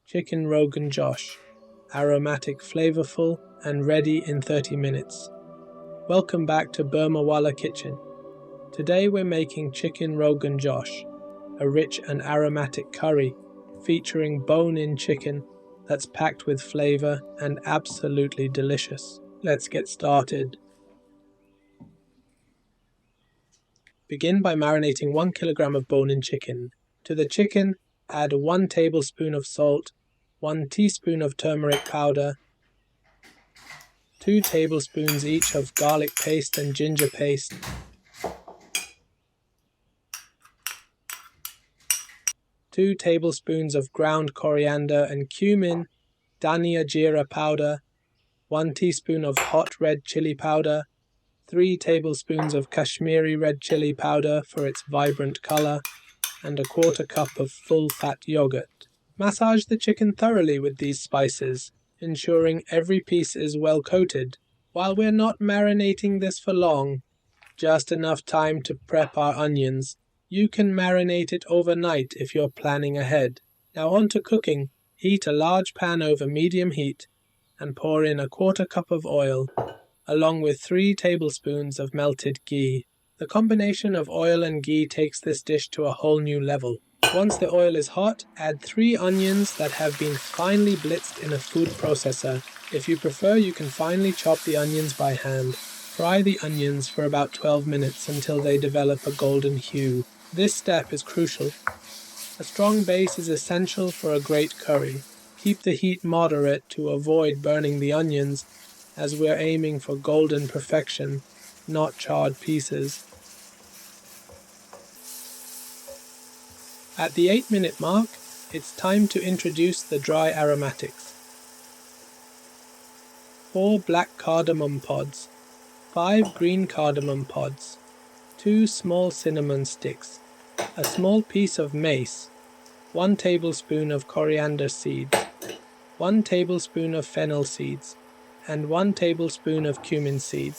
Chicken Rogan Josh, aromatic, flavorful, and ready in 30 minutes. Welcome back to Burma Wala Kitchen. Today we're making Chicken Rogan Josh, a rich and aromatic curry featuring bone-in chicken that's packed with flavor and absolutely delicious. Let's get started. Begin by marinating 1 kilogram of bone-in chicken. To the chicken, add 1 tablespoon of salt, 1 teaspoon of turmeric powder, 2 tablespoons each of garlic paste and ginger paste, 2 tablespoons of ground coriander and cumin, dhania jeera powder, 1 teaspoon of hot red chili powder, 3 tablespoons of Kashmiri red chili powder for its vibrant color, and a quarter cup of full-fat yogurt. Massage the chicken thoroughly with these spices, ensuring every piece is well coated. While we're not marinating this for long, just enough time to prep our onions, you can marinate it overnight if you're planning ahead. Now on to cooking. Heat a large pan over medium heat and pour in a quarter cup of oil, along with 3 tablespoons of melted ghee. The combination of oil and ghee takes this dish to a whole new level. Once the oil is hot, add 3 onions that have been finely blitzed in a food processor. If you prefer, you can finely chop the onions by hand. Fry the onions for about 12 minutes until they develop a golden hue. This step is crucial. A strong base is essential for a great curry. Keep the heat moderate to avoid burning the onions, as we're aiming for golden perfection, not charred pieces. At the 8-minute mark, it's time to introduce the dry aromatics. 4 black cardamom pods, 5 green cardamom pods, 2 small cinnamon sticks, a small piece of mace, 1 tablespoon of coriander seeds, 1 tablespoon of fennel seeds, and 1 tablespoon of cumin seeds.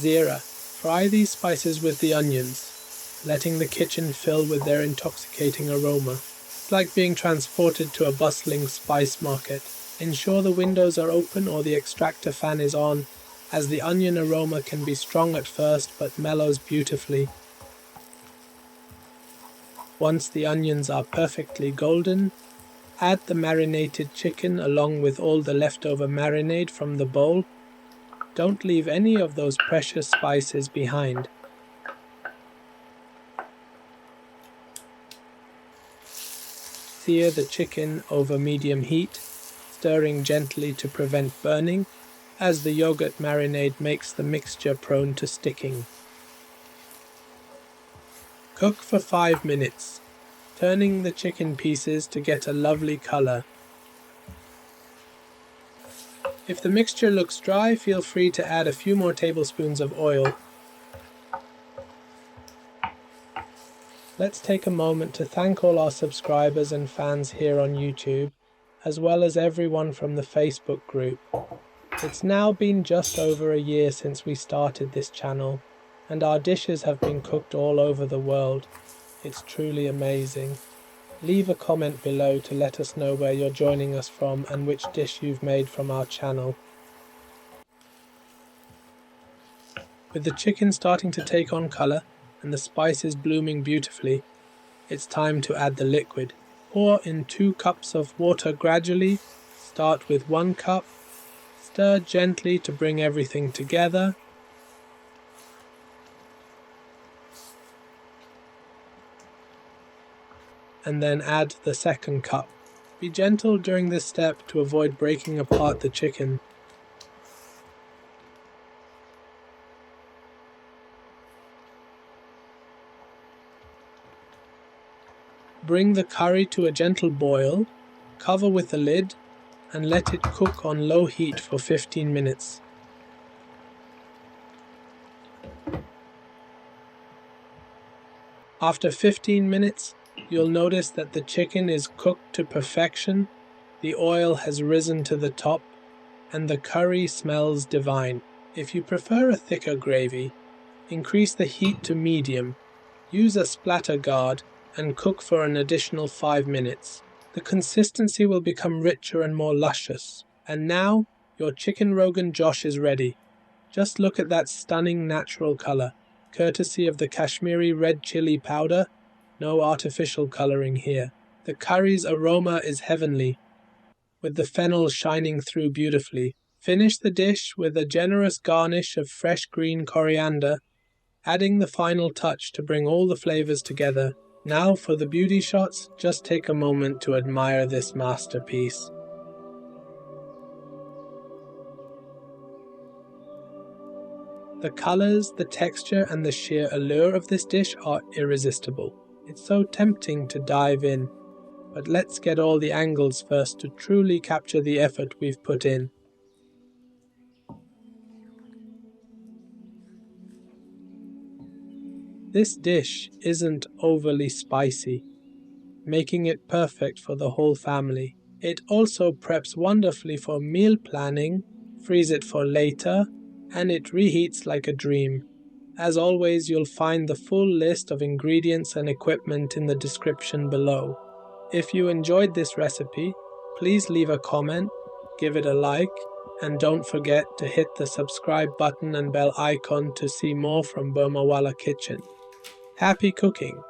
Zira. Fry these spices with the onions, letting the kitchen fill with their intoxicating aroma. It's like being transported to a bustling spice market. Ensure the windows are open or the extractor fan is on, as the onion aroma can be strong at first but mellows beautifully. Once the onions are perfectly golden, add the marinated chicken along with all the leftover marinade from the bowl. Don't leave any of those precious spices behind. Sear the chicken over medium heat, stirring gently to prevent burning, as the yogurt marinade makes the mixture prone to sticking. Cook for 5 minutes, turning the chicken pieces to get a lovely color. If the mixture looks dry, feel free to add a few more tablespoons of oil. Let's take a moment to thank all our subscribers and fans here on YouTube, as well as everyone from the Facebook group. It's now been just over a year since we started this channel, and our dishes have been cooked all over the world. It's truly amazing. Leave a comment below to let us know where you're joining us from and which dish you've made from our channel. With the chicken starting to take on color and the spices blooming beautifully, it's time to add the liquid. Pour in 2 cups of water gradually. Start with 1 cup. Stir gently to bring everything together. And then add the 2nd cup. Be gentle during this step to avoid breaking apart the chicken. Bring the curry to a gentle boil, cover with the lid, and let it cook on low heat for 15 minutes. After 15 minutes, you'll notice that the chicken is cooked to perfection, the oil has risen to the top, and the curry smells divine. If you prefer a thicker gravy, increase the heat to medium, use a splatter guard, and cook for an additional 5 minutes. The consistency will become richer and more luscious. And now, your Chicken Rogan Josh is ready. Just look at that stunning natural color, courtesy of the Kashmiri red chili powder. No artificial coloring here. The curry's aroma is heavenly, with the fennel shining through beautifully. Finish the dish with a generous garnish of fresh green coriander, adding the final touch to bring all the flavors together. Now for the beauty shots, just take a moment to admire this masterpiece. The colors, the texture, and the sheer allure of this dish are irresistible. It's so tempting to dive in, but let's get all the angles first to truly capture the effort we've put in. This dish isn't overly spicy, making it perfect for the whole family. It also preps wonderfully for meal planning, freeze it for later, and it reheats like a dream. As always, you'll find the full list of ingredients and equipment in the description below. If you enjoyed this recipe, please leave a comment, give it a like, and don't forget to hit the subscribe button and bell icon to see more from Burmawala Kitchen. Happy cooking!